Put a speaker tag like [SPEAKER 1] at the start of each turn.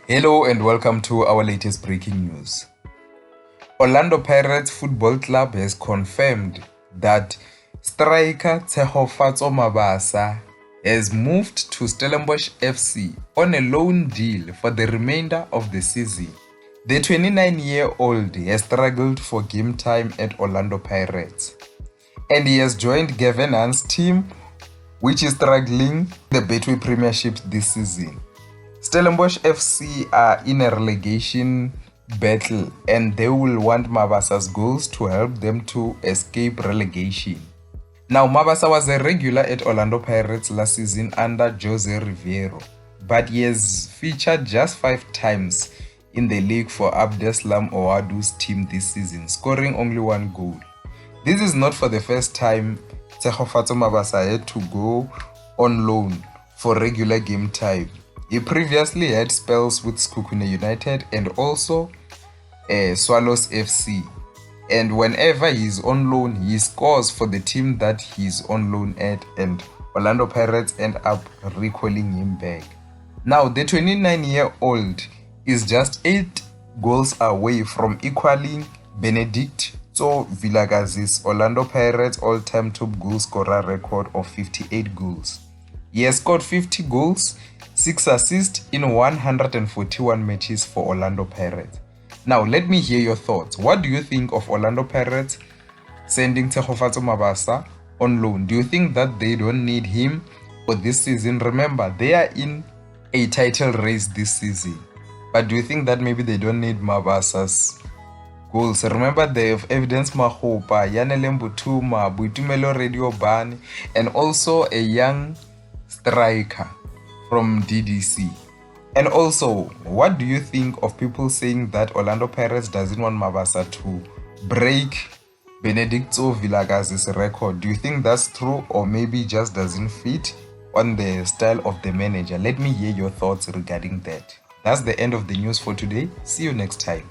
[SPEAKER 1] Hello and welcome to our latest breaking news. Orlando Pirates Football Club has confirmed that striker Tshegofatso Mabasa has moved to Stellenbosch FC on a loan deal for the remainder of the season. The 29-year-old has struggled for game time at Orlando Pirates, and he has joined Gavin Hunt's team, which is struggling the Betway Premiership this season. Stellenbosch FC are in a relegation battle and they will want Mabasa's goals to help them to escape relegation. Now, Mabasa was a regular at Orlando Pirates last season under Jose Riveiro, but he has featured just 5 times in the league for Abdeslam Owadu's team this season, scoring only 1 goal. This is not for the first time Tshegofatso Mabasa had to go on loan for regular game time. He previously had spells with Sekhukhune United and also Swallows FC. And whenever he's on loan, he scores for the team that he's on loan at, and Orlando Pirates end up recalling him back. Now, the 29-year-old is just 8 goals away from equaling Benedict Vilakazi's Orlando Pirates all-time top goal scorer record of 58 goals. He has scored 50 goals, 6 assists in 141 matches for Orlando Pirates. Now, let me hear your thoughts. What do you think of Orlando Pirates sending Tshegofatso Mabasa on loan? Do you think that they don't need him for this season? Remember, they are in a title race this season. But do you think that maybe they don't need Mabasa's goals? Remember, they have Evidence Makgopa, Yanele Mbuthuma, Boitumelo Rediobane, and also a young striker from DDC. And also, what do you think of people saying that Orlando Pirates doesn't want Mabasa to break Benedicto Vilakazi's record? Do you think that's true, or maybe just doesn't fit on the style of the manager? Let me hear your thoughts regarding that. That's the end of the news for today. See you next time.